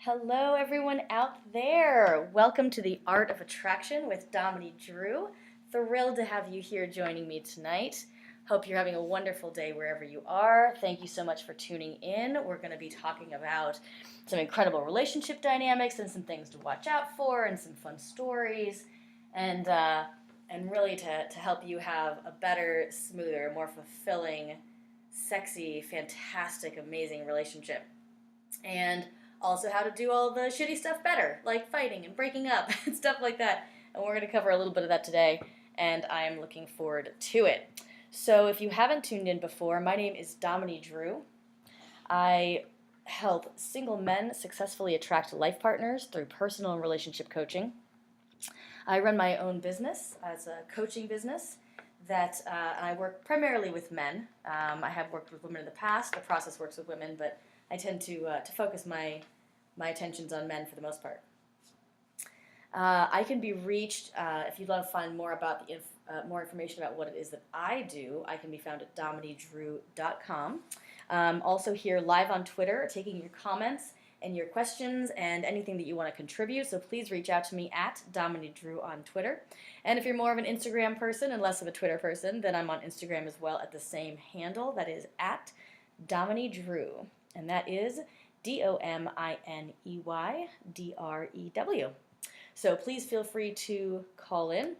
Hello, everyone out there. Welcome to the Art of Attraction with Dominey Drew. Thrilled to have you here joining me tonight. Hope you're having a wonderful day wherever you are. Thank you so much for tuning in. We're going to be talking about some incredible relationship dynamics and some things to watch out for and some fun stories and really to help you have a better, smoother, more fulfilling, sexy, fantastic, amazing relationship. And also how to do all the shitty stuff better, like fighting and breaking up and stuff like that. And we're going to cover a little bit of that today, and I'm looking forward to it. So if you haven't tuned in before, my name is Dominey Drew. I help single men successfully attract life partners through personal and relationship coaching. I run my own business as a coaching business that I work primarily with men. I have worked with women in the past. The process works with women, but I tend to focus my attentions on men for the most part. I can be reached if you'd love to find more about more information about what it is that I do. I can be found at domineydrew.com. Also here live on Twitter, taking your comments and your questions and anything that you want to contribute. So please reach out to me at domineydrew on Twitter. And if you're more of an Instagram person and less of a Twitter person, then I'm on Instagram as well at the same handle. That is at Dominey Drew. And that is DOMINEYDREW. So please feel free to call in,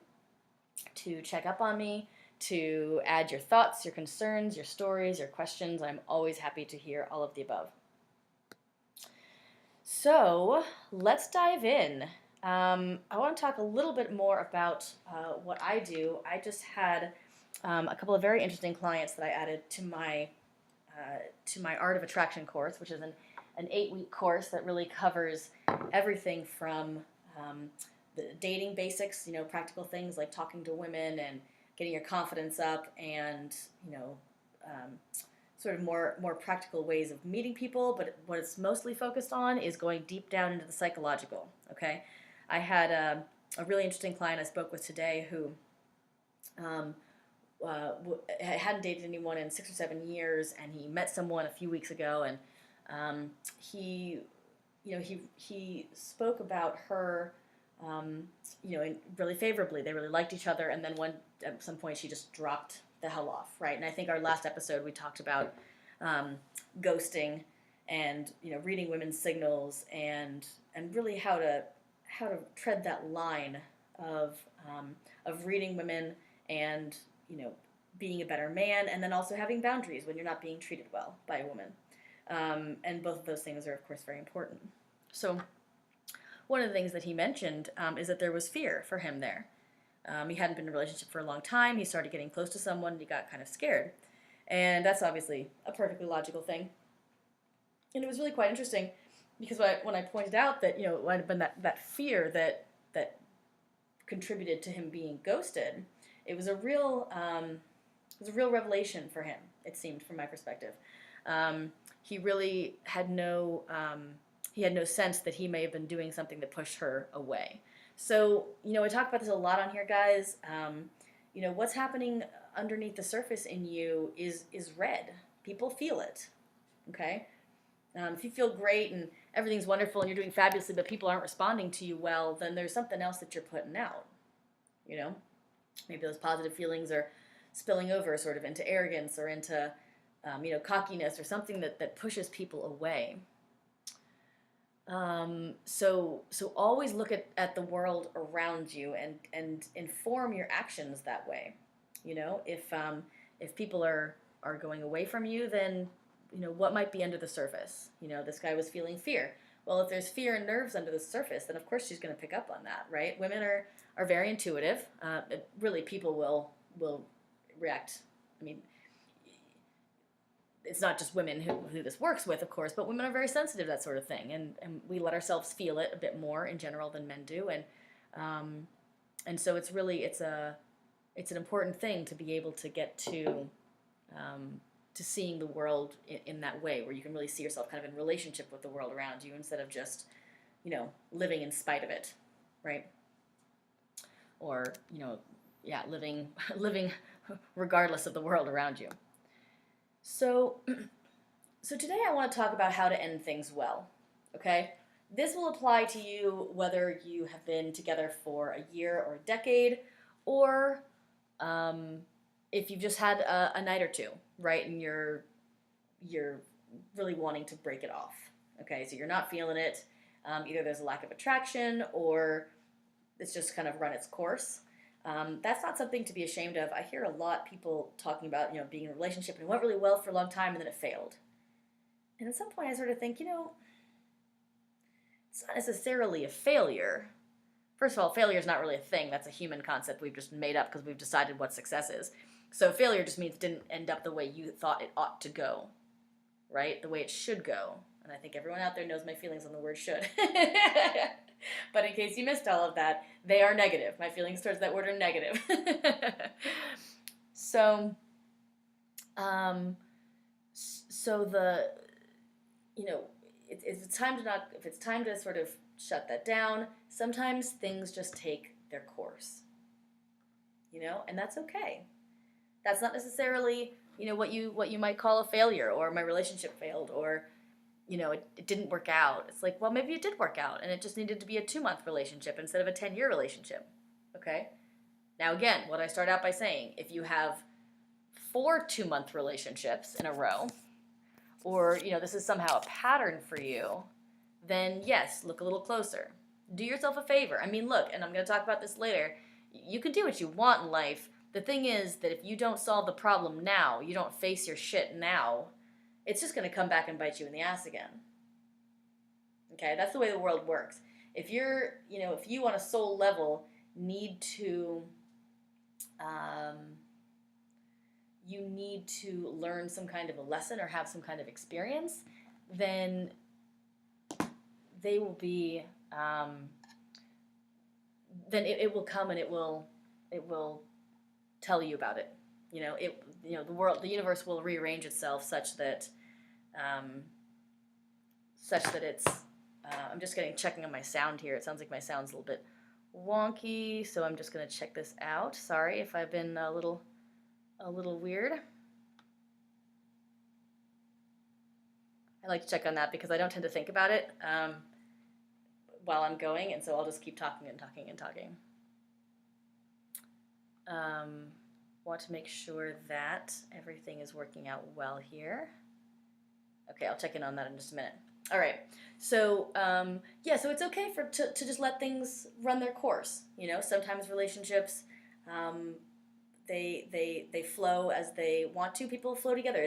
to check up on me, to add your thoughts, your concerns, your stories, your questions. I'm always happy to hear all of the above. So let's dive in. I want to talk a little bit more about what I do. I just had a couple of very interesting clients that I added to my Art of Attraction course, which is an 8-week course that really covers everything from the dating basics, practical things like talking to women and getting your confidence up, and sort of more practical ways of meeting people. But what it's mostly focused on is going deep down into the psychological. Okay, I had a really interesting client I spoke with today who hadn't dated anyone in 6 or 7 years, and he met someone a few weeks ago, and he spoke about her, really favorably. They really liked each other, and then at some point she just dropped the hell off, right? And I think our last episode we talked about ghosting and reading women's signals and really how to tread that line of reading women and being a better man, and then also having boundaries when you're not being treated well by a woman. And both of those things are, of course, very important. So one of the things that he mentioned is that there was fear for him there. He hadn't been in a relationship for a long time. He started getting close to someone, and he got kind of scared. And that's obviously a perfectly logical thing. And it was really quite interesting because when I pointed out that, it might have been that fear that contributed to him being ghosted, it was a real revelation for him, it seemed, from my perspective. He really had no sense that he may have been doing something that pushed her away. So, I talk about this a lot on here, guys. What's happening underneath the surface in you is red. People feel it, okay? If you feel great and everything's wonderful and you're doing fabulously, but people aren't responding to you well, then there's something else that you're putting out, Maybe those positive feelings are spilling over sort of into arrogance or into, cockiness or something that pushes people away. So always look at the world around you and inform your actions that way. If people are going away from you, then, what might be under the surface? This guy was feeling fear. Well, if there's fear and nerves under the surface, then of course she's going to pick up on that, right? Women are very intuitive. Really, people will react. I mean, it's not just women who this works with, of course, but women are very sensitive to that sort of thing, and we let ourselves feel it a bit more in general than men do, and so it's an important thing to be able to get to seeing the world in that way, where you can really see yourself kind of in relationship with the world around you instead of just living in spite of it, right? Or living regardless of the world around you. So today I want to talk about how to end things well, okay? this will apply to you whether you have been together for a year or a decade, or um, if you've just had a night or two, right, and you're really wanting to break it off. Okay, so you're not feeling it. Either there's a lack of attraction, or it's just kind of run its course. That's not something to be ashamed of. I hear a lot people talking about, being in a relationship and it went really well for a long time and then it failed. And at some point I sort of think, it's not necessarily a failure. First of all, failure is not really a thing. That's a human concept we've just made up because we've decided what success is. So failure just means it didn't end up the way you thought it ought to go, right? The way it should go. And I think everyone out there knows my feelings on the word should. But in case you missed all of that, they are negative. My feelings towards that word are negative. So, so the, if it's time to sort of shut that down, sometimes things just take their course, and that's okay. That's not necessarily, what you might call a failure, or my relationship failed, or, it didn't work out. It's like, well, maybe it did work out, and it just needed to be a 2-month relationship instead of a 10-year relationship, okay? Now, again, what I start out by saying, if you have 4 2-month relationships in a row, or, this is somehow a pattern for you, then yes, look a little closer. Do yourself a favor. I mean, look, and I'm going to talk about this later, you can do what you want in life. The thing is that if you don't solve the problem now, you don't face your shit now, it's just going to come back and bite you in the ass again. Okay, that's the way the world works. If if you on a soul level need to, you need to learn some kind of a lesson or have some kind of experience, then they will be, then it will come and it will tell you about it. The universe will rearrange itself such that it's. I'm just checking on my sound here. It sounds like my sound's a little bit wonky, so I'm just gonna check this out. Sorry if I've been a little weird. I like to check on that because I don't tend to think about it while I'm going, and so I'll just keep talking and talking and talking. Want to make sure that everything is working out well here. Okay, I'll check in on that in just a minute. All right, so so it's okay to just let things run their course. Sometimes relationships, they flow as they want to. People flow together.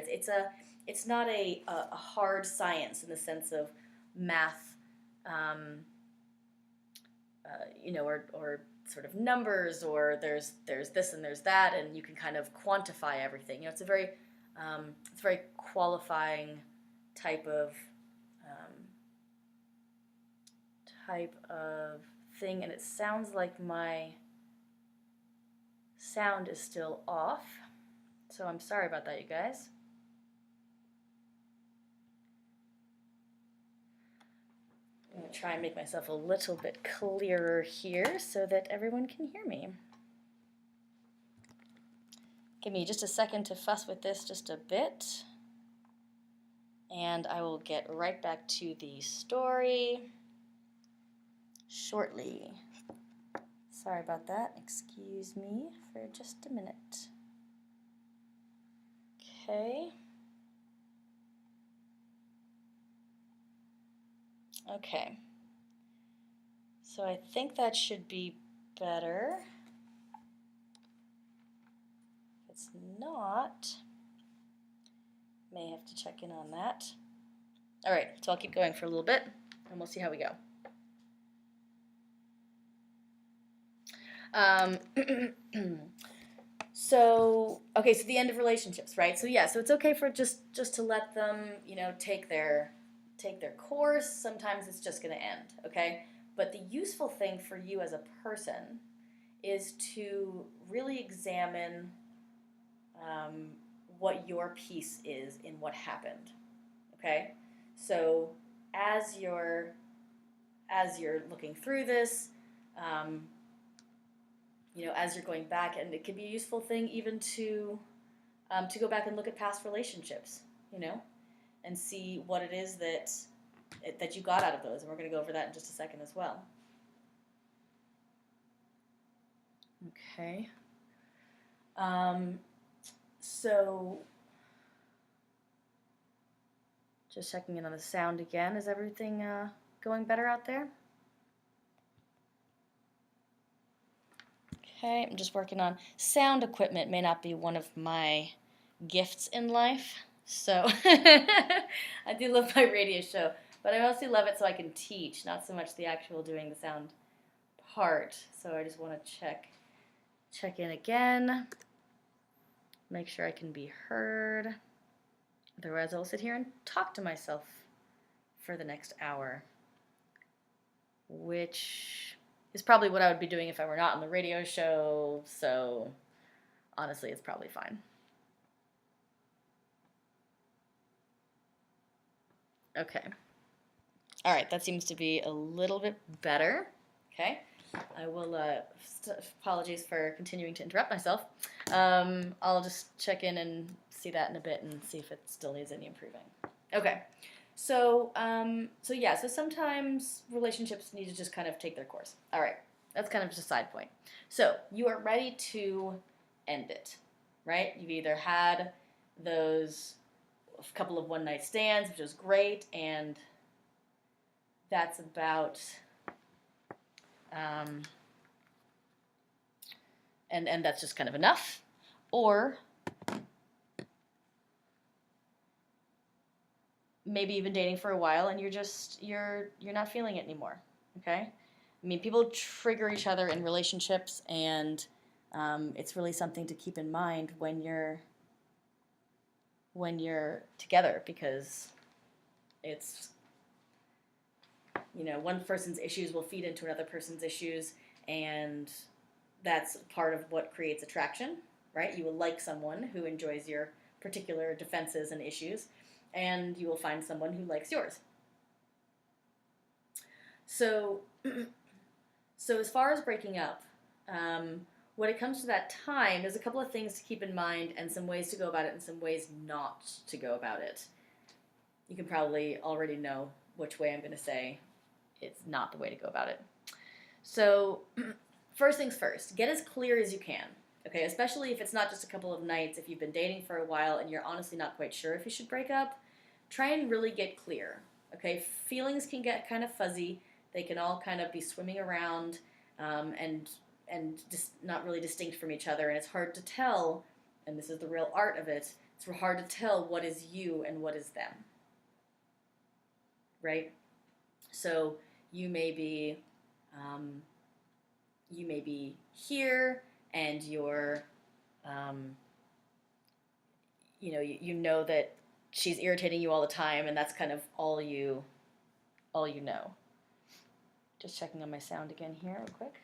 It's not a hard science in the sense of math, or sort of numbers, or there's this and there's that, and you can kind of quantify everything. It's a very qualifying type of thing, and it sounds like my sound is still off, so I'm sorry about that, you guys. I'm going to try and make myself a little bit clearer here so that everyone can hear me. Give me just a second to fuss with this just a bit, and I will get right back to the story shortly. Sorry about that. Excuse me for just a minute. Okay. Okay. So I think that should be better. If it's not, may have to check in on that. All right, so I'll keep going for a little bit, and we'll see how we go. So the end of relationships, right? So it's okay for just to let them, take their course. Sometimes it's just going to end, okay? But the useful thing for you as a person is to really examine what your piece is in what happened, okay? So as you're looking through this, as you're going back, and it could be a useful thing even to go back and look at past relationships, and see what it is that that you got out of those, and we're going to go over that in just a second as well. Okay. So just checking in on the sound again. Is everything going better out there? Okay, I'm just working on sound equipment. May not be one of my gifts in life, so I do love my radio show, but I mostly love it so I can teach, not so much the actual doing the sound part. So I just want to check in again, make sure I can be heard. Otherwise, I'll sit here and talk to myself for the next hour, which is probably what I would be doing if I were not on the radio show, so honestly, it's probably fine. Okay. All right, that seems to be a little bit better. Okay. I will, apologies for continuing to interrupt myself. I'll just check in and see that in a bit and see if it still needs any improving. Okay. So sometimes relationships need to just kind of take their course. All right. That's kind of just a side point. So you are ready to end it, right? You've either had those couple of one-night stands, which is great, and that's about, and that's just kind of enough, or maybe you've been dating for a while and you're not feeling it anymore. Okay, I mean, people trigger each other in relationships, and it's really something to keep in mind when you're together, because it's, one person's issues will feed into another person's issues, and that's part of what creates attraction, right? You will like someone who enjoys your particular defenses and issues, and you will find someone who likes yours. So, as far as breaking up, when it comes to that time, there's a couple of things to keep in mind, and some ways to go about it and some ways not to go about it. You can probably already know which way I'm going to say it's not the way to go about it. So, first things first, get as clear as you can, okay? Especially if it's not just a couple of nights, if you've been dating for a while and you're honestly not quite sure if you should break up, try and really get clear, okay? Feelings can get kind of fuzzy. They can all kind of be swimming around, and just not really distinct from each other, and it's hard to tell, and this is the real art of it, it's hard to tell what is you and what is them, right? So you may be here, and you're, you know that she's irritating you all the time, and that's kind of all you know. Just checking on my sound again here real quick.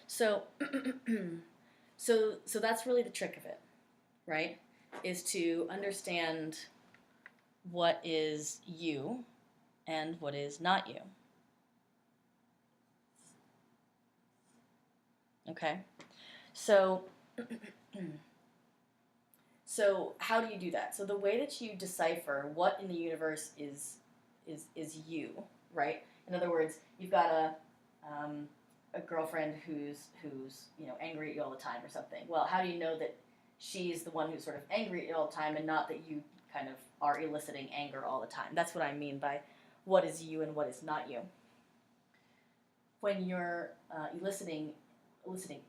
So, so that's really the trick of it, right? Is to understand what is you and what is not you. Okay? So, so how do you do that? So the way that you decipher what in the universe is you, right? In other words, you've got a girlfriend who's angry at you all the time or something. Well, how do you know that she's the one who's sort of angry at you all the time and not that you kind of are eliciting anger all the time? That's what I mean by what is you and what is not you. When you're eliciting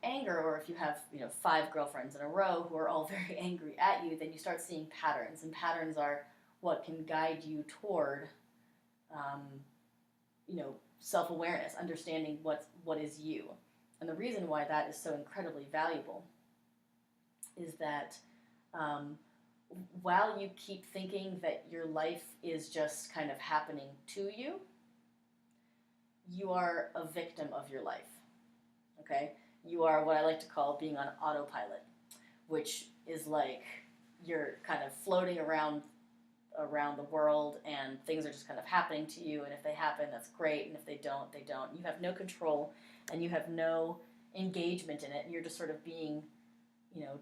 anger, or if you have 5 girlfriends in a row who are all very angry at you, then you start seeing patterns, and patterns are what can guide you toward self-awareness, understanding what is you. And the reason why that is so incredibly valuable is that while you keep thinking that your life is just kind of happening to you, you are a victim of your life, okay? You are what I like to call being on autopilot, which is like you're kind of floating around the world, and things are just kind of happening to you, and if they happen, that's great, and if they don't, they don't. You have no control, and you have no engagement in it, and you're just sort of being you know,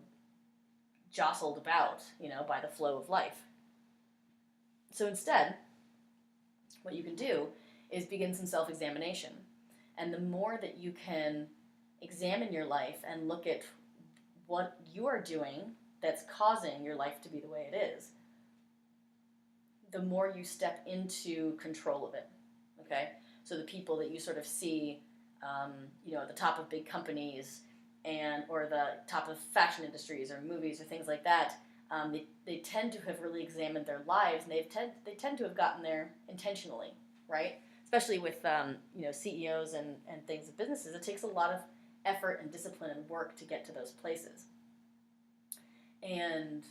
jostled about, you know, by the flow of life. So instead, what you can do is begin some self-examination. And the more that you can examine your life and look at what you are doing that's causing your life to be the way it is, the more you step into control of it, okay? So the people that you sort of see, you know, at the top of big companies or the top of fashion industries or movies or things like that, they tend to have really examined their lives, and they tend to have gotten there intentionally, right? Especially with you know, CEOs and things of businesses, it takes a lot of effort and discipline and work to get to those places. And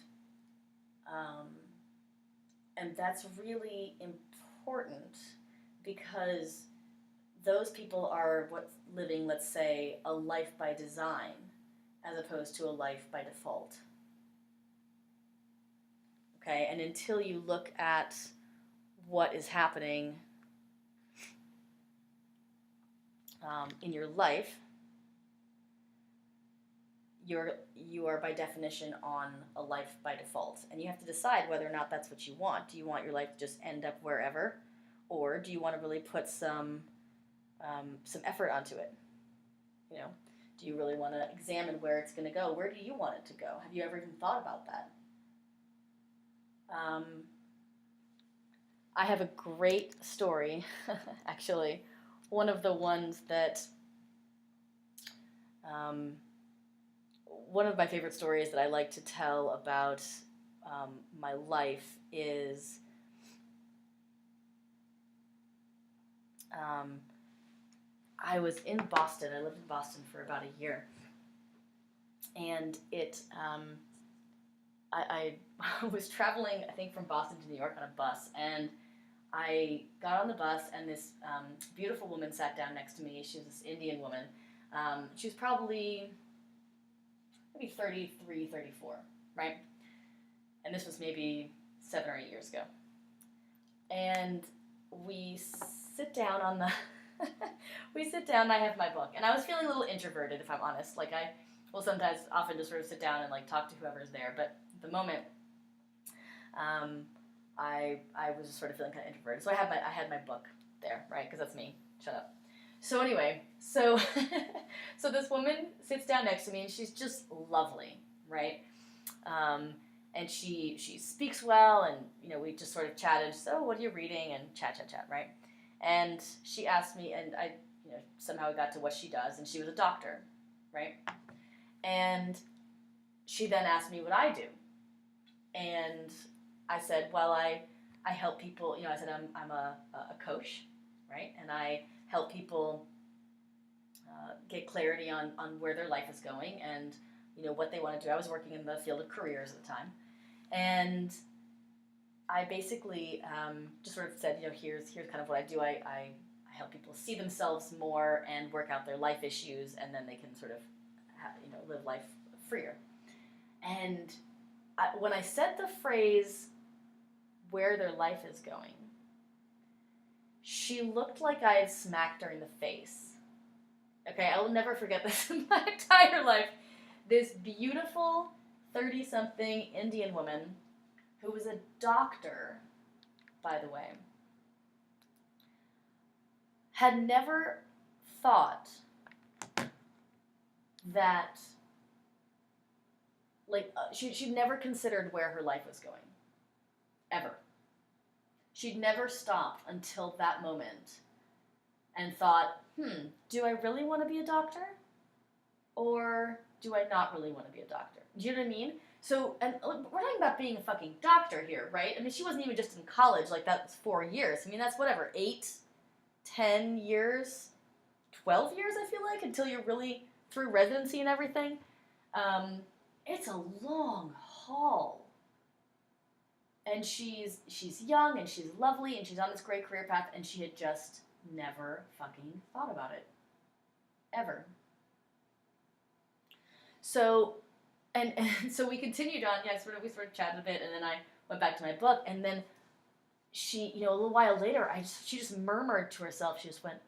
that's really important because those people are what's living, let's say, a life by design as opposed to a life by default. Okay, and until you look at what is happening in your life, you are by definition on a life by default, and you have to decide whether or not that's what you want. Do you want your life to just end up wherever, or do you want to really put some effort onto it? You know, do you really want to examine where it's going to go? Where do you want it to go? Have you ever even thought about that? I have a great story, actually. One of the ones that, one of my favorite stories that I like to tell about my life is I was in Boston. I lived in Boston for about a year. And I was traveling, I think, from Boston to New York on a bus, and I got on the bus, and this beautiful woman sat down next to me. She was this Indian woman. She was probably maybe 33, 34, right? And this was maybe 7 or 8 years ago. And we sit down on the, we sit down, and I have my book. And I was feeling a little introverted, if I'm honest. Like, I will sometimes often just sort of sit down and, like, talk to whoever's there. But at the moment, I was just sort of feeling kind of introverted. So I had my book there, right? Because that's me. Shut up. So anyway, so this woman sits down next to me, and she's just lovely, right? And she speaks well, and, you know, we just sort of chatted. So what are you reading? And chat, right? And she asked me, and I, you know, somehow got to what she does, and she was a doctor, right? And she then asked me what I do, and I said, well, I help people. You know, I said I'm a coach, right? And I help people get clarity on where their life is going and, you know, what they want to do. I was working in the field of careers at the time, and I basically just sort of said, you know, here's kind of what I do. I help people see themselves more and work out their life issues, and then they can sort of you know, live life freer. And when I said the phrase, where their life is going, she looked like I had smacked her in the face. Okay, I will never forget this in my entire life. This beautiful 30-something Indian woman, who was a doctor, by the way, had never thought that, like, she'd never considered where her life was going. Ever. She'd never stopped until that moment and thought, do I really want to be a doctor? Or do I not really want to be a doctor? Do you know what I mean? So, and we're talking about being a fucking doctor here, right? I mean, she wasn't even just in college, like, that was 4 years. I mean, that's whatever, 8, 10 years, 12 years, I feel like, until you're really through residency and everything. It's a long haul. And she's young, and she's lovely, and she's on this great career path, and she had just never fucking thought about it. Ever. So, and so we continued on, we sort of chatted a bit, and then I went back to my book, and then she, you know, a little while later, she just murmured to herself, she just went,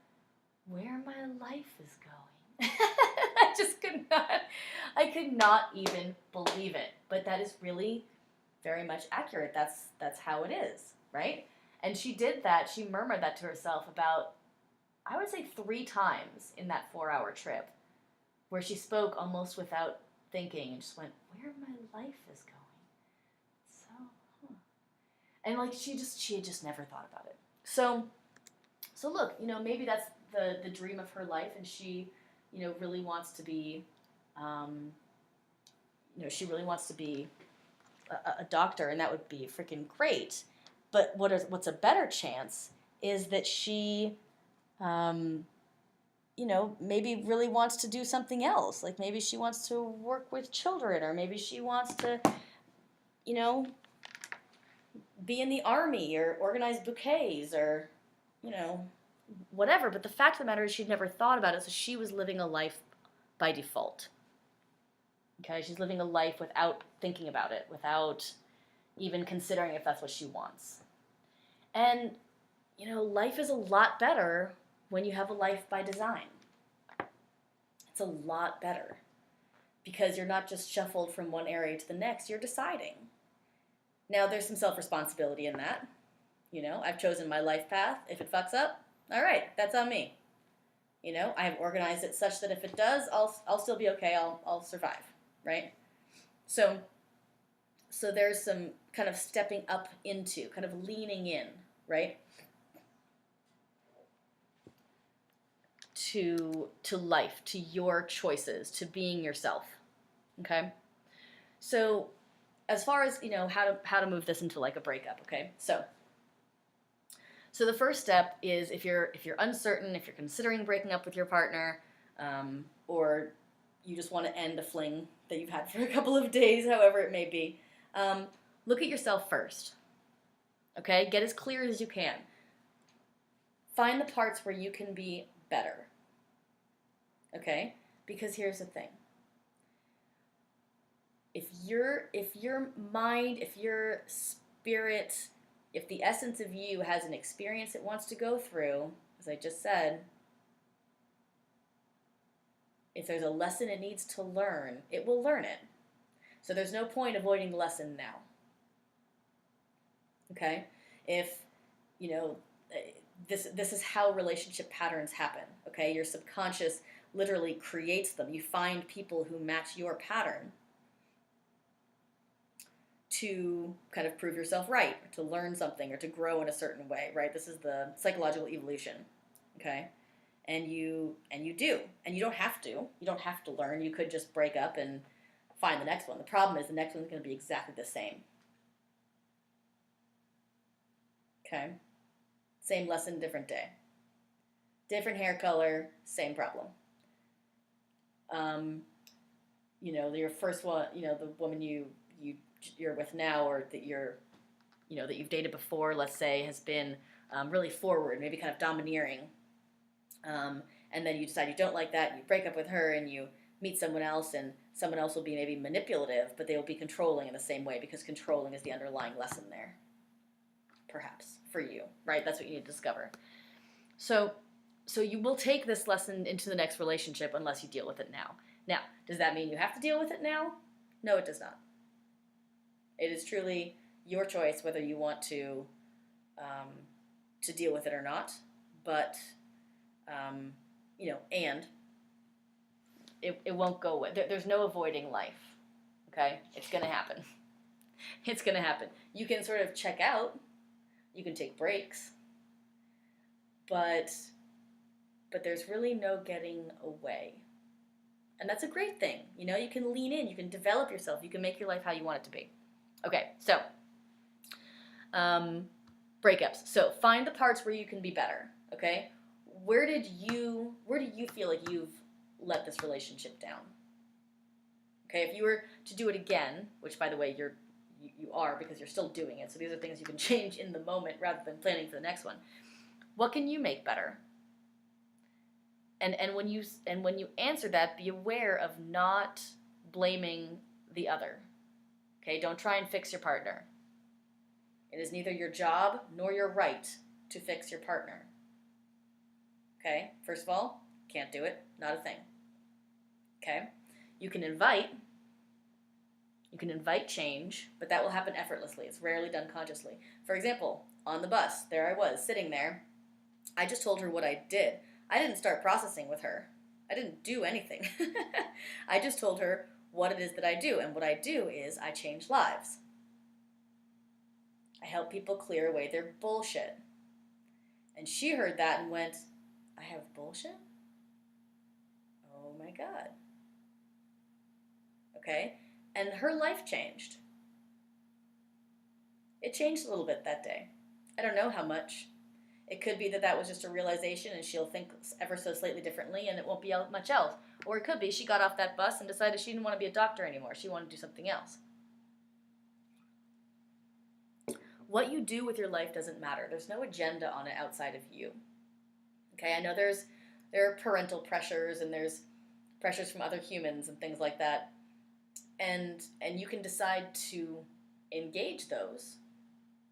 where my life is going. I just could not, I could not even believe it. But that is really very much accurate. That's how it is, right? And she did that. She murmured that to herself about, I would say, 3 times in that 4-hour trip, where she spoke almost without thinking and just went, where my life is going. So, and like she had just never thought about it. So look, maybe that's the dream of her life, and she, really wants to be, she really wants to be a doctor, and that would be freaking great. But what's a better chance is that she, maybe really wants to do something else. Like maybe she wants to work with children, or maybe she wants to, be in the army or organize bouquets or, whatever. But the fact of the matter is she'd never thought about it, so she was living a life by default. Okay, she's living a life without thinking about it, without even considering if that's what she wants. And, life is a lot better when you have a life by design. It's a lot better because you're not just shuffled from one area to the next, you're deciding. Now, there's some self-responsibility in that. I've chosen my life path. If it fucks up, all right, that's on me. I have organized it such that if it does, I'll still be okay. I'll survive, right? So there's some kind of stepping up into, kind of leaning in, right? To life, to your choices, to being yourself. Okay? So as far as, how to move this into like a breakup, okay? So the first step is if you're uncertain, if you're considering breaking up with your partner, or you just want to end a fling that you've had for a couple of days, however it may be, look at yourself first. Okay? Get as clear as you can. Find the parts where you can be better. Okay? Because here's the thing. If your mind, if your spirit, if the essence of you has an experience it wants to go through, as I just said, if there's a lesson it needs to learn, it will learn it. So there's no point avoiding the lesson now. Okay? If, this is how relationship patterns happen. Okay? Your subconscious literally creates them. You find people who match your pattern to kind of prove yourself right, or to learn something, or to grow in a certain way, right? This is the psychological evolution, okay? And you do, and you don't have to. You don't have to learn. You could just break up and find the next one. The problem is the next one's going to be exactly the same. Okay? Same lesson, different day. Different hair color, same problem. Your first one, the woman you're with now, or that that you've dated before, let's say, has been really forward, maybe kind of domineering, and then you decide you don't like that, and you break up with her, and you meet someone else, and someone else will be maybe manipulative, but they will be controlling in the same way, because controlling is the underlying lesson there, perhaps, for you, right? That's what you need to discover. So you will take this lesson into the next relationship unless you deal with it now. Now, does that mean you have to deal with it now? No, it does not. It is truly your choice whether you want to deal with it or not. But, and it won't go away. There's no avoiding life, okay? It's going to happen. It's going to happen. You can sort of check out. You can take breaks. But there's really no getting away. And that's a great thing. You can lean in. You can develop yourself. You can make your life how you want it to be. Okay, so breakups. So find the parts where you can be better. Okay, where do you feel like you've let this relationship down? Okay, if you were to do it again, which by the way you are, because you're still doing it. So these are things you can change in the moment rather than planning for the next one. What can you make better? And when you answer that, be aware of not blaming the other. Okay, don't try and fix your partner. It is neither your job nor your right to fix your partner. Okay, first of all, can't do it, not a thing. Okay, You can invite change, but that will happen effortlessly. It's rarely done consciously. For example, on the bus, there I was, sitting there. I just told her what I did. I didn't start processing with her. I didn't do anything. I just told her what it is that I do. And what I do is I change lives. I help people clear away their bullshit. And she heard that and went, I have bullshit? Oh my God. Okay? And her life changed. It changed a little bit that day. I don't know how much. It could be that that was just a realization and she'll think ever so slightly differently and it won't be much else. Or it could be she got off that bus and decided she didn't want to be a doctor anymore. She wanted to do something else. What you do with your life doesn't matter. There's no agenda on it outside of you. Okay, I know there are parental pressures and there's pressures from other humans and things like that. And you can decide to engage those.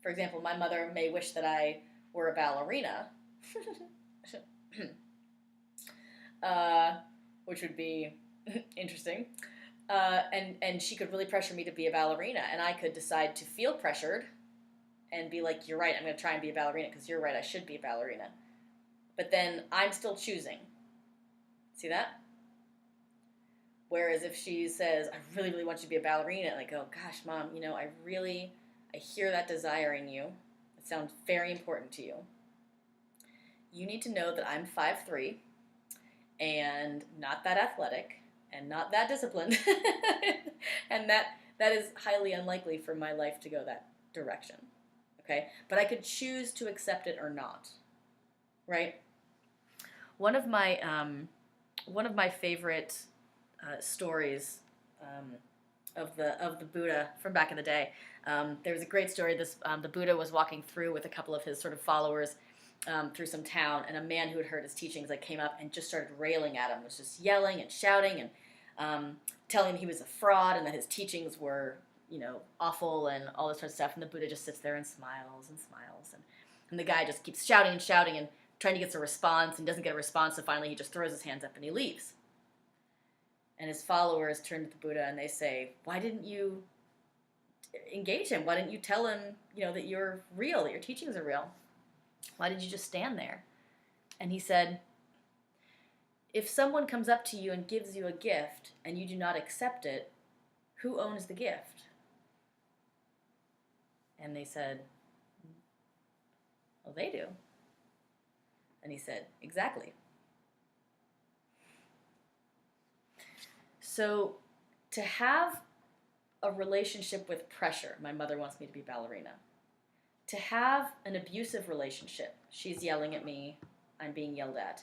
For example, my mother may wish that I were a ballerina, which would be interesting. And she could really pressure me to be a ballerina, and I could decide to feel pressured and be like, you're right, I'm going to try and be a ballerina because you're right, I should be a ballerina. But then I'm still choosing. See that? Whereas if she says, I really, really want you to be a ballerina, and I go, gosh, Mom, I hear that desire in you. It sounds very important to you. You need to know that I'm 5'3", and not that athletic, and not that disciplined, and that is highly unlikely for my life to go that direction. Okay? But I could choose to accept it or not. Right? One of my favorite stories of the Buddha from back in the day. There was a great story. The Buddha was walking through with a couple of his sort of followers through some town, and a man who had heard his teachings came up and just started railing at him. Was just yelling and shouting and telling him he was a fraud and that his teachings were awful and all this sort of stuff. And the Buddha just sits there and smiles and smiles, and the guy just keeps shouting and shouting and trying to get a response and doesn't get a response. So finally he just throws his hands up and he leaves. And his followers turn to the Buddha and they say, why didn't you engage him? Why didn't you tell him, that you're real, that your teachings are real? Why did you just stand there? And he said, if someone comes up to you and gives you a gift and you do not accept it, who owns the gift? And they said, well, they do. And he said, exactly. So to have a relationship with pressure, my mother wants me to be ballerina. To have an abusive relationship, she's yelling at me, I'm being yelled at.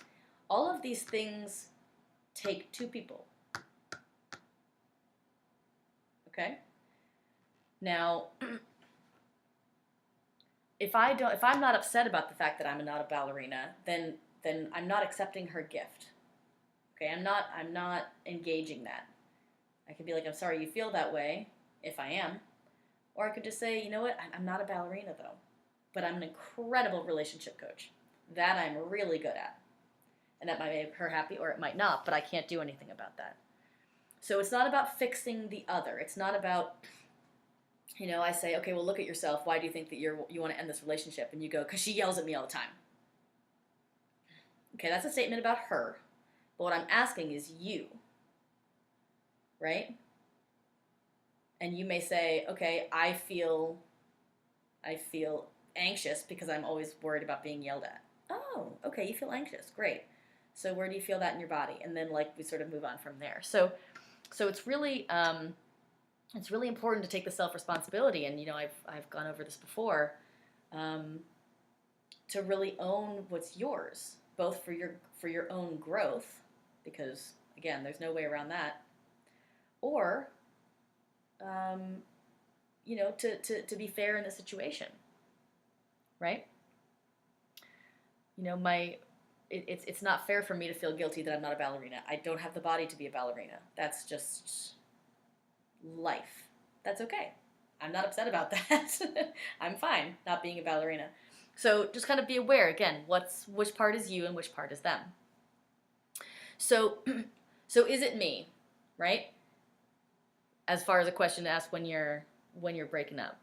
All of these things take two people. Okay? Now, if I'm not upset about the fact that I'm not a ballerina, then I'm not accepting her gift. Okay, I'm not engaging that. I could be like, I'm sorry you feel that way, if I am. Or I could just say, you know what, I'm not a ballerina though, but I'm an incredible relationship coach. That I'm really good at. And that might make her happy or it might not, but I can't do anything about that. So it's not about fixing the other. It's not about, I say, okay, well look at yourself. Why do you think that you want to end this relationship? And you go, because she yells at me all the time. Okay, that's a statement about her. But what I'm asking is you, right? And you may say, okay, I feel anxious because I'm always worried about being yelled at. Oh, okay, you feel anxious, great. So where do you feel that in your body? And then we sort of move on from there. So it's really important to take the self-responsibility, and I've gone over this before, to really own what's yours, both for your own growth, because again, there's no way around that, or to be fair in the situation, right? It's not fair for me to feel guilty that I'm not a ballerina. I don't have the body to be a ballerina. That's just life. That's okay. I'm not upset about that. I'm fine not being a ballerina. So just kind of be aware, again, which part is you and which part is them. So is it me, right? as far as a question to ask when you're breaking up.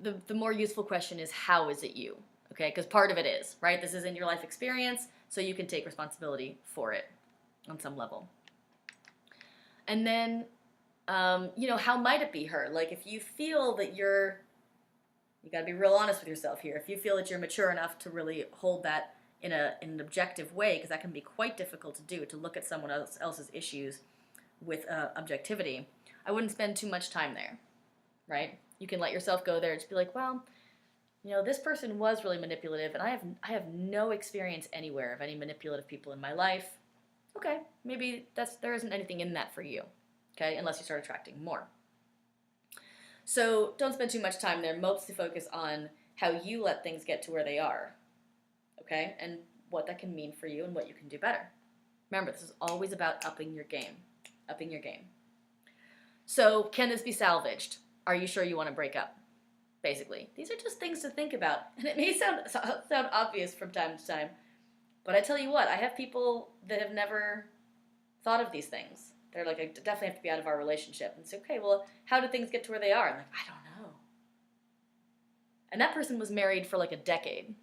The more useful question is, how is it you? Okay, because part of it is, right? This isn't your life experience, so you can take responsibility for it on some level. And then, how might it be her? Like, if you feel that you got to be real honest with yourself here. If you feel that you're mature enough to really hold that in an objective way, because that can be quite difficult to do, to look at someone else's issues with objectivity, I wouldn't spend too much time there, right? You can let yourself go there and just be like, well, this person was really manipulative, and I have no experience anywhere of any manipulative people in my life. Okay, maybe there isn't anything in that for you, okay, unless you start attracting more. So don't spend too much time there. Mostly focus on how you let things get to where they are, okay, and what that can mean for you and what you can do better. Remember, this is always about upping your game. So can this be salvaged? Are you sure you want to break up? Basically, these are just things to think about, and it may sound obvious from time to time, but I tell you what, I have people that have never thought of these things. They're like, I definitely have to be out of our relationship. And say, okay, well, how did things get to where they are? I'm like, I don't know. And that person was married for like a decade.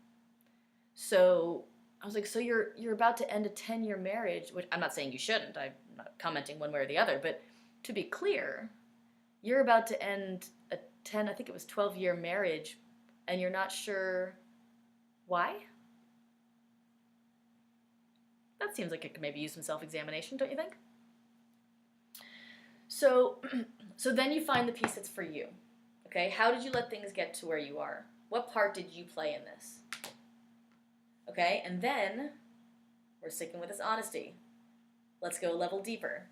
So I was like, so you're about to end a 10-year marriage, which I'm not saying you shouldn't. I'm not commenting one way or the other, but to be clear, you're about to end a 12-year marriage, and you're not sure why? That seems like it could maybe use some self-examination, don't you think? So then you find the piece that's for you. Okay, how did you let things get to where you are? What part did you play in this? Okay, and then we're sticking with this honesty. Let's go a level deeper.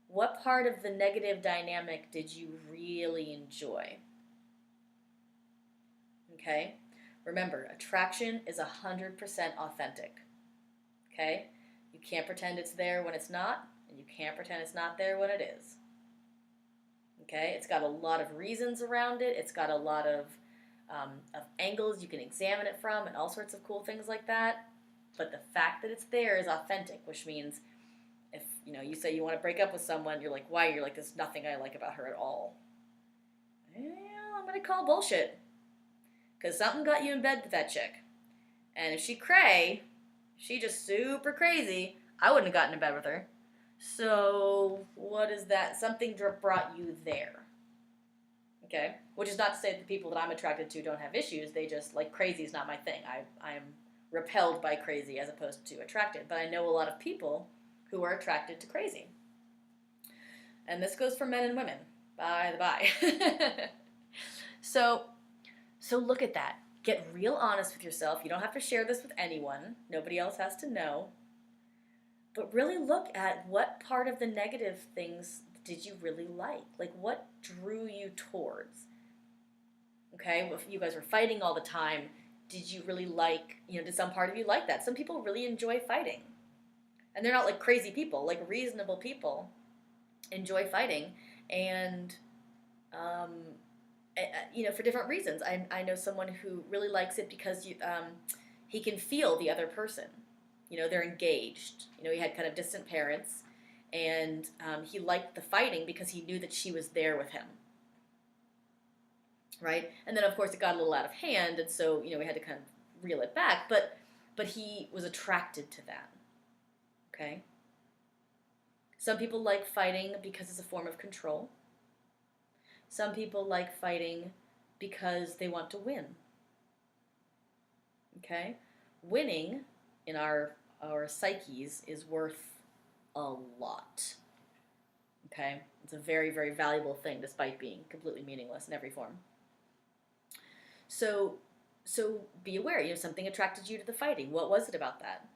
What part of the negative dynamic did you really enjoy? Okay, remember, attraction is 100% authentic. Okay, you can't pretend it's there when it's not, and you can't pretend it's not there when it is. Okay, it's got a lot of reasons around it. It's got a lot of angles you can examine it from, and all sorts of cool things like that. But the fact that it's there is authentic, which means if you say you want to break up with someone, you're like, why? You're like, there's nothing I like about her at all. Yeah, I'm gonna call bullshit, because something got you in bed with that chick, and if she just super crazy, I wouldn't have gotten in bed with her. So what is that? Something brought you there. Okay? Which is not to say that the people that I'm attracted to don't have issues. They just, like, crazy is not my thing. I am repelled by crazy as opposed to attracted. But I know a lot of people who are attracted to crazy. And this goes for men and women, by the by. So look at that. Get real honest with yourself. You don't have to share this with anyone. Nobody else has to know. But really look at what part of the negative things did you really like? Like, what drew you towards? Okay, if you guys were fighting all the time, did you really like, did some part of you like that? Some people really enjoy fighting. And they're not like crazy people, like reasonable people enjoy fighting. And, for different reasons. I know someone who really likes it because he can feel the other person. They're engaged. He had kind of distant parents, and he liked the fighting because he knew that she was there with him. Right? And then, of course, it got a little out of hand, and so, we had to kind of reel it back, but he was attracted to that. Okay? Some people like fighting because it's a form of control. Some people like fighting because they want to win. Okay? Winning in our psyches is worth a lot. Okay? It's a very, very valuable thing, despite being completely meaningless in every form. So be aware, something attracted you to the fighting. What was it about that?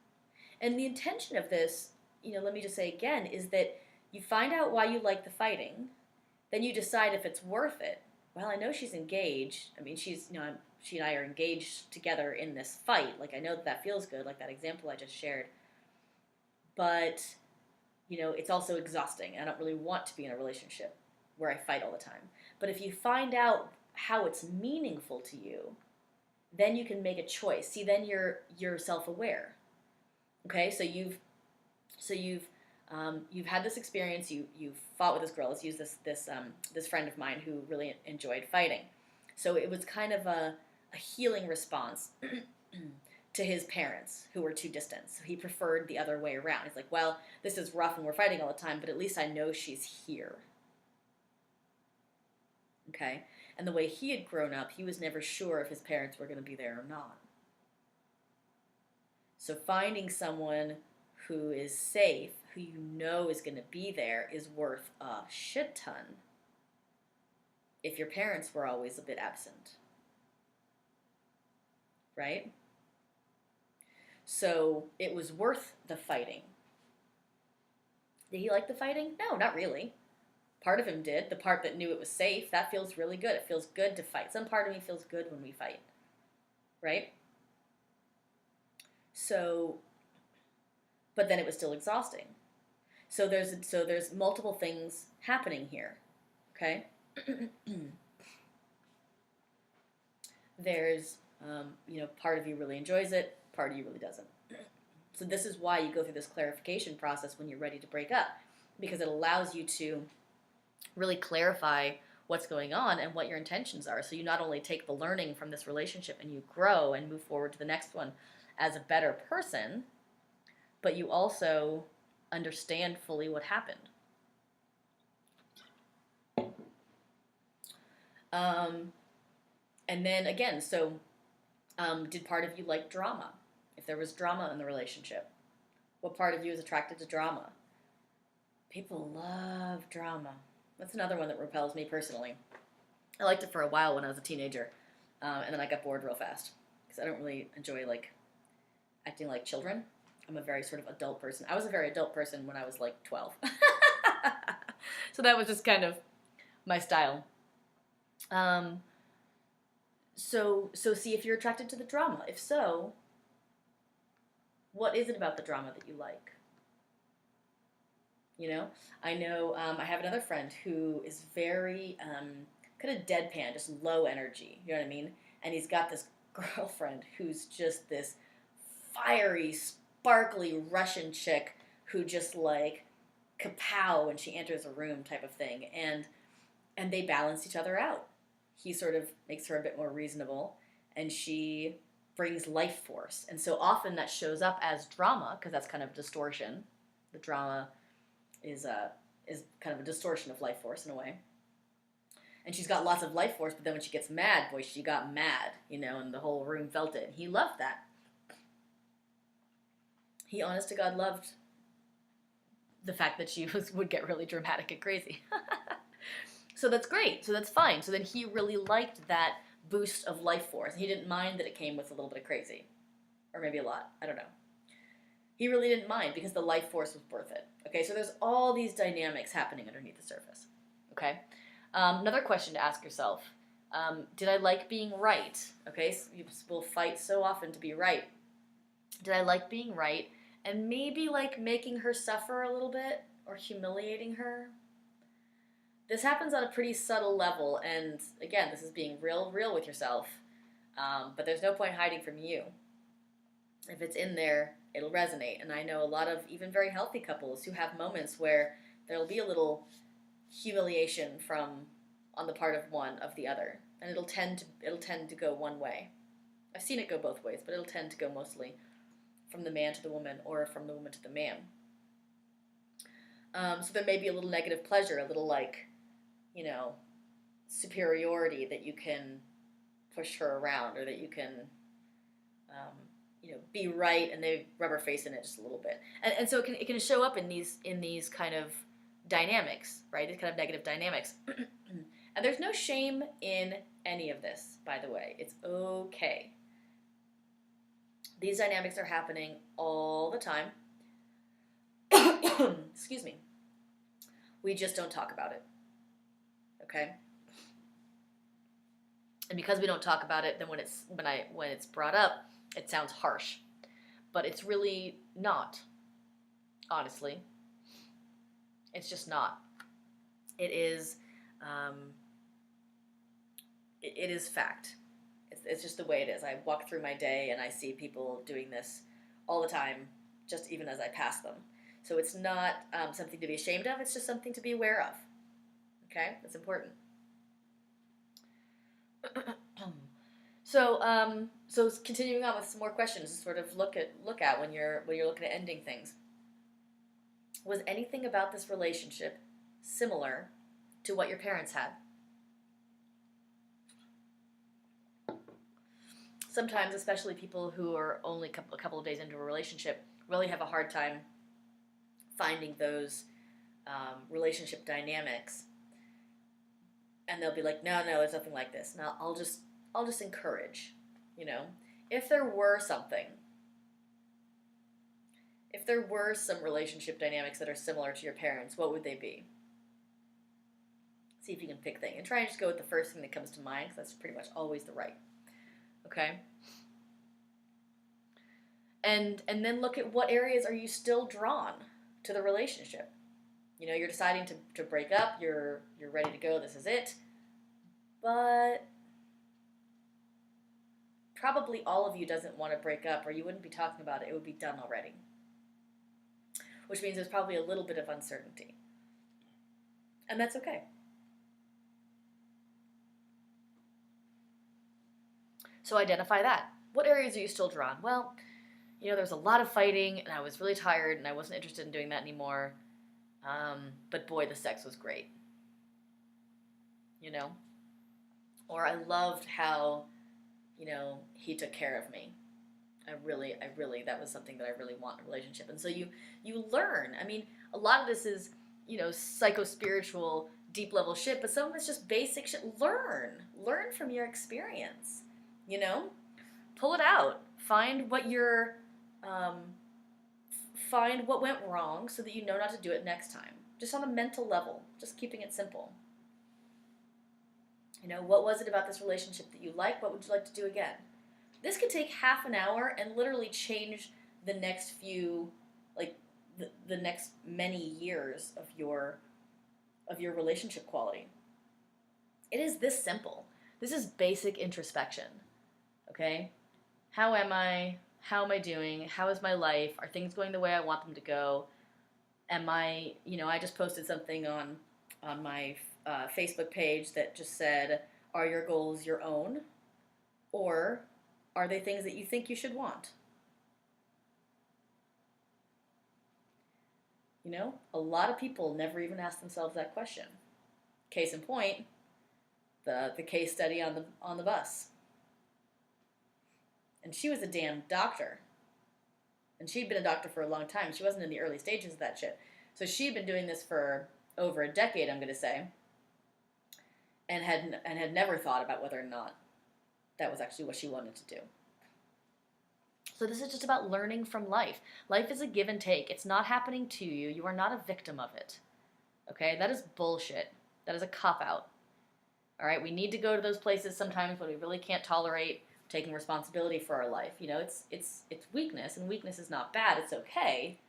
And the intention of this, let me just say again, is that you find out why you like the fighting, then you decide if it's worth it. Well, I know she's engaged. I mean, she and I are engaged together in this fight. Like, I know that feels good, like that example I just shared. But, it's also exhausting. I don't really want to be in a relationship where I fight all the time. But if you find out how it's meaningful to you, then you can make a choice. See, then you're self-aware. Okay, so you've You've had this experience. You fought with this girl. Let's use this friend of mine who really enjoyed fighting. So it was kind of a healing response to his parents who were too distant. So he preferred the other way around. He's like, well, this is rough and we're fighting all the time, but at least I know she's here. Okay? And the way he had grown up, he was never sure if his parents were going to be there or not. So finding someone who is safe, who you know is going to be there, is worth a shit ton if your parents were always a bit absent. Right? So it was worth the fighting. Did he like the fighting? No, not really. Part of him did. The part that knew it was safe, that feels really good. It feels good to fight. Some part of me feels good when we fight. Right? So, but then it was still exhausting. So there's multiple things happening here. Okay? There's, part of you really enjoys it, part of you really doesn't. So this is why you go through this clarification process when you're ready to break up, because it allows you to really clarify what's going on and what your intentions are. So you not only take the learning from this relationship and you grow and move forward to the next one as a better person, but you also understand fully what happened. And then again, so did part of you like drama? If there was drama in the relationship, what part of you is attracted to drama? People love drama. That's another one that repels me personally. I liked it for a while when I was a teenager, and then I got bored real fast because I don't really enjoy acting like children. I'm a very sort of adult person. I was a very adult person when I was 12. So that was just kind of my style. So see if you're attracted to the drama. If so, what is it about the drama that you like? I know I have another friend who is very kind of deadpan, just low energy. You know what I mean? And he's got this girlfriend who's just this fiery, sparkly Russian chick who just kapow when she enters a room type of thing. And they balance each other out. He sort of makes her a bit more reasonable, and she brings life force. And so often that shows up as drama, because that's kind of distortion. The drama is kind of a distortion of life force in a way. And she's got lots of life force, but then when she gets mad, boy, she got mad, and the whole room felt it. And he loved that. He, honest to God, loved the fact that she would get really dramatic and crazy. So that's great. So that's fine. So then he really liked that boost of life force. He didn't mind that it came with a little bit of crazy. Or maybe a lot. I don't know. He really didn't mind because the life force was worth it. Okay, so there's all these dynamics happening underneath the surface. Okay? Another question to ask yourself. Did I like being right? Okay, so we'll fight so often to be right. Did I like being right? And maybe making her suffer a little bit or humiliating her? This happens on a pretty subtle level, and again, this is being real with yourself. But there's no point hiding from you. If it's in there, it'll resonate. And I know a lot of even very healthy couples who have moments where there'll be a little humiliation on the part of one of the other, and it'll tend to go one way. I've seen it go both ways, but it'll tend to go mostly from the man to the woman or from the woman to the man. So there may be a little negative pleasure, a little superiority that you can push her around, or that you can, be right, and they rub her face in it just a little bit. And so it can show up in these kind of dynamics, right? These kind of negative dynamics. And there's no shame in any of this, by the way. It's okay. These dynamics are happening all the time. Excuse me. We just don't talk about it. Okay? And because we don't talk about it, then when it's brought up, it sounds harsh. But it's really not, honestly. It's just not. It is it is fact. It's just the way it is. I walk through my day and I see people doing this all the time, just even as I pass them. So it's not something to be ashamed of, it's just something to be aware of. Okay? That's important. So continuing on with some more questions to sort of look at when you're looking at ending things. Was anything about this relationship similar to what your parents had? Sometimes, especially people who are only a couple of days into a relationship, really have a hard time finding those relationship dynamics, and they'll be like, "No, no, it's nothing like this." Now, I'll just encourage, you know, if there were something, if there were some relationship dynamics that are similar to your parents, what would they be? See if you can pick things, and try and just go with the first thing that comes to mind, because that's pretty much always the right. Okay. And then look at what areas are you still drawn to the relationship. You know, you're deciding to break up, you're ready to go, this is it. But probably all of you doesn't want to break up, or you wouldn't be talking about it, it would be done already. Which means there's probably a little bit of uncertainty. And that's okay. So identify that. What areas are you still drawn? Well, you know, there was a lot of fighting, and I was really tired, and I wasn't interested in doing that anymore. But boy, the sex was great. You know? Or I loved how, you know, he took care of me. I really, that was something that I really want in a relationship. And so you learn. I mean, a lot of this is, you know, psycho-spiritual, deep-level shit, but some of it's just basic shit. Learn from your experience, you know? Pull it out. Find what find what went wrong so that you know not to do it next time. Just on a mental level, just keeping it simple. You know, what was it about this relationship that you like? What would you like to do again? This could take half an hour and literally change the next few, like the next many years of your relationship quality. It is this simple. This is basic introspection. Okay? How am I? How am I doing? How is my life? Are things going the way I want them to go? Am I, you know, I just posted something on my Facebook page that just said, are your goals your own? Or are they things that you think you should want? You know, a lot of people never even ask themselves that question. Case in point, the case study on the bus. And she was a damn doctor. And she'd been a doctor for a long time. She wasn't in the early stages of that shit. So she'd been doing this for over a decade, I'm going to say, and had never thought about whether or not that was actually what she wanted to do. So this is just about learning from life. Life is a give and take. It's not happening to you. You are not a victim of it. Okay? That is bullshit. That is a cop-out. All right? We need to go to those places sometimes when we really can't tolerate taking responsibility for our life. You know, it's weakness, and weakness is not bad. It's okay.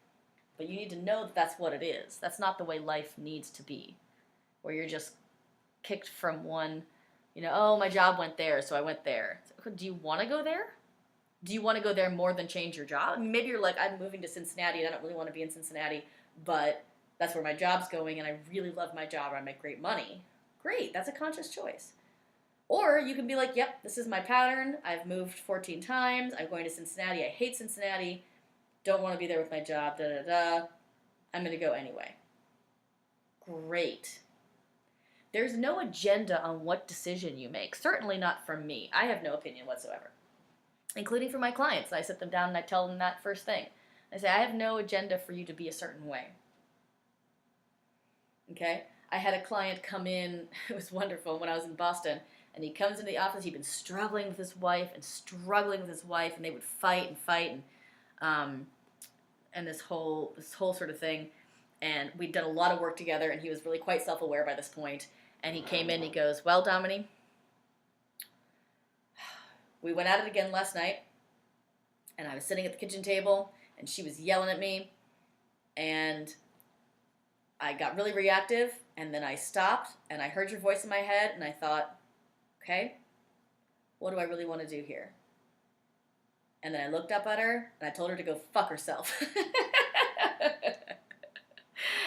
But you need to know that that's what it is. That's not the way life needs to be, where you're just kicked from one, you know, oh, my job went there, so I went there. Do you want to go there? Do you want to go there more than change your job? I mean, maybe you're like, I'm moving to Cincinnati, and I don't really want to be in Cincinnati, but that's where my job's going, and I really love my job, and I make great money. Great, that's a conscious choice. Or you can be like, yep, this is my pattern. I've moved 14 times. I'm going to Cincinnati. I hate Cincinnati. Don't want to be there with my job, da-da-da. I'm going to go anyway. Great. There's no agenda on what decision you make. Certainly not from me. I have no opinion whatsoever, including for my clients. I sit them down and I tell them that first thing. I say, I have no agenda for you to be a certain way. Okay? I had a client come in. It was wonderful when I was in Boston. And he comes into the office. He'd been struggling with his wife, and they would fight and fight, and this whole sort of thing. And we'd done a lot of work together, and he was really quite self-aware by this point. And he came in, and he goes, well, Dominey, we went at it again last night, and I was sitting at the kitchen table, and she was yelling at me, and I got really reactive, and then I stopped, and I heard your voice in my head, and I thought, okay, what do I really want to do here? And then I looked up at her, and I told her to go fuck herself.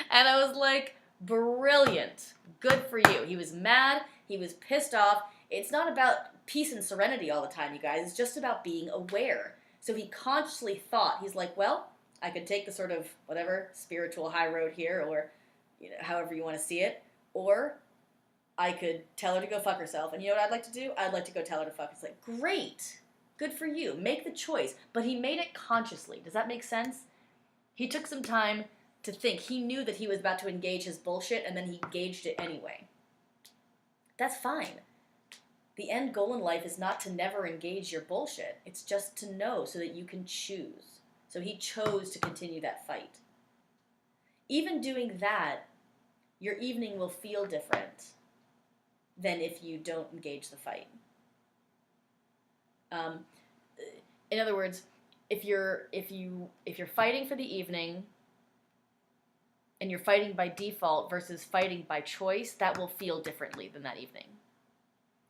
And I was like, brilliant. Good for you. He was mad. He was pissed off. It's not about peace and serenity all the time, you guys. It's just about being aware. So he consciously thought, he's like, well, I could take the sort of whatever spiritual high road here, or however you want to see it, or I could tell her to go fuck herself. And you know what I'd like to do? I'd like to go tell her to fuck. It's like, great. Good for you. Make the choice. But he made it consciously. Does that make sense? He took some time to think. He knew that he was about to engage his bullshit, and then he engaged it anyway. That's fine. The end goal in life is not to never engage your bullshit. It's just to know so that you can choose. So he chose to continue that fight. Even doing that, your evening will feel different than if you don't engage the fight. In other words, if you're fighting for the evening and you're fighting by default versus fighting by choice, that will feel differently than that evening.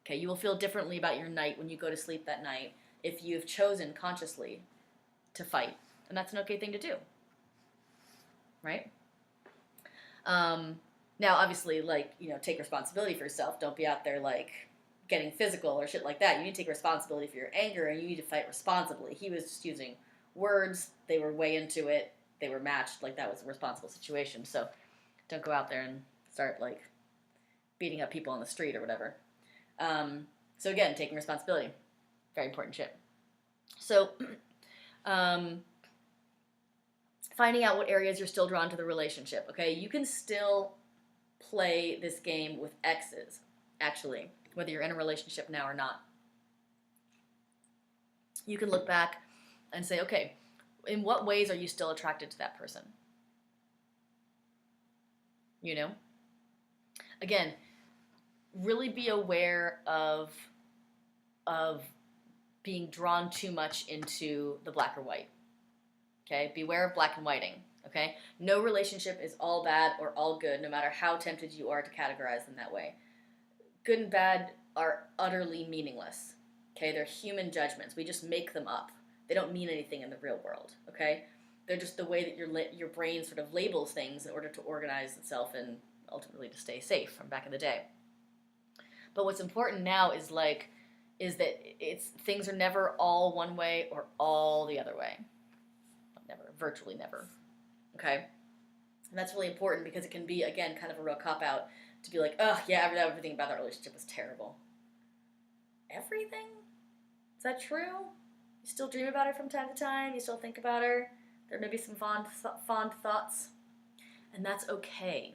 Okay, you will feel differently about your night when you go to sleep that night if you've chosen consciously to fight. And that's an okay thing to do. Right? Now, obviously, take responsibility for yourself. Don't be out there, getting physical or shit like that. You need to take responsibility for your anger, and you need to fight responsibly. He was just using words. They were way into it. They were matched. That was a responsible situation. So don't go out there and start, beating up people on the street or whatever. So again, taking responsibility. Very important shit. So, finding out what areas you're still drawn to the relationship, okay? You can still play this game with exes, actually, whether you're in a relationship now or not. You can look back and say, okay, in what ways are you still attracted to that person? Again, really be aware of being drawn too much into the black or white. Okay? Beware of black and whiting. Okay? No relationship is all bad or all good, no matter how tempted you are to categorize them that way. Good and bad are utterly meaningless. Okay? They're human judgments. We just make them up. They don't mean anything in the real world. Okay? They're just the way that your brain sort of labels things in order to organize itself and ultimately to stay safe from back in the day. But what's important now is that things are never all one way or all the other way. Never, virtually never. Okay? And that's really important because it can be, again, kind of a real cop-out to be like, oh, yeah, everything about that relationship was terrible. Everything? Is that true? You still dream about her from time to time? You still think about her? There may be some fond thoughts. And that's okay.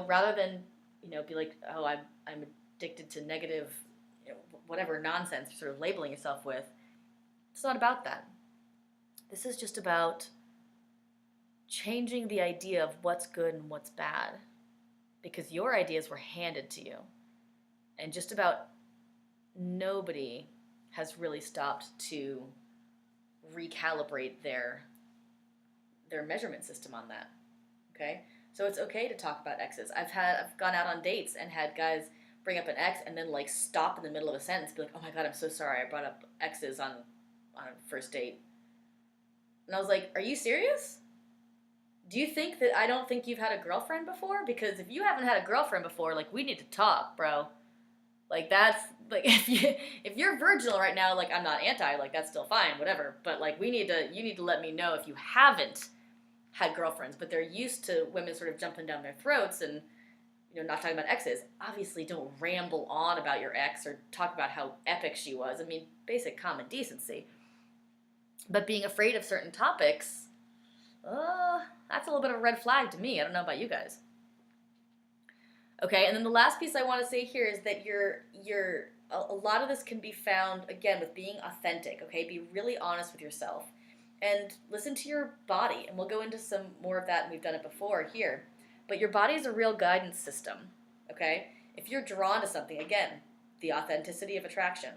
Rather than, be like, oh, I'm addicted to negative, whatever nonsense you're sort of labeling yourself with. It's not about that. This is just about changing the idea of what's good and what's bad, because your ideas were handed to you. And just about nobody has really stopped to recalibrate their measurement system on that. Okay? So it's okay to talk about exes. I've gone out on dates and had guys bring up an ex and then stop in the middle of a sentence and be like, oh my God, I'm so sorry I brought up exes on a first date. And I was like, are you serious? Do you think that I don't think you've had a girlfriend before? Because if you haven't had a girlfriend before, we need to talk, bro. That's, if you're virginal right now, I'm not anti, that's still fine, whatever. But, you need to let me know if you haven't had girlfriends. But they're used to women sort of jumping down their throats and, not talking about exes. Obviously, don't ramble on about your ex or talk about how epic she was. I mean, basic common decency. But being afraid of certain topics, that's a little bit of a red flag to me. I don't know about you guys. Okay, and then the last piece I want to say here is that a lot of this can be found, again, with being authentic, okay? Be really honest with yourself. And listen to your body, and we'll go into some more of that, and we've done it before here. But your body is a real guidance system, okay? If you're drawn to something, again, the authenticity of attraction.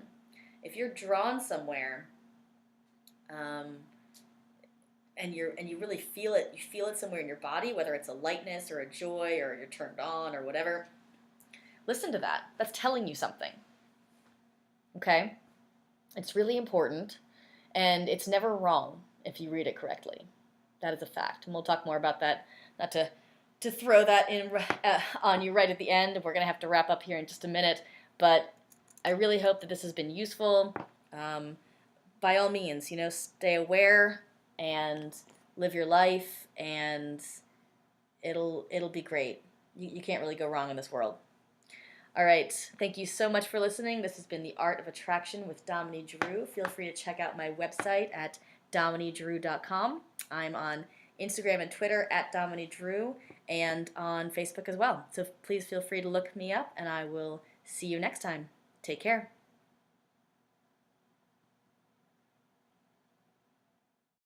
If you're drawn somewhere, and you really feel it, you feel it somewhere in your body, whether it's a lightness or a joy or you're turned on or whatever, listen to that. That's telling you something. Okay? It's really important, and it's never wrong if you read it correctly. That is a fact, and we'll talk more about that not to throw that in on you right at the end. We're going to have to wrap up here in just a minute, but I really hope that this has been useful. By all means, stay aware and live your life, and it'll be great. You can't really go wrong in this world. All right, thank you so much for listening. This has been The Art of Attraction with Dominey Drew. Feel free to check out my website at DomineyDrew.com. I'm on Instagram and Twitter at Dominey Drew, and on Facebook as well. So please feel free to look me up, and I will see you next time. Take care.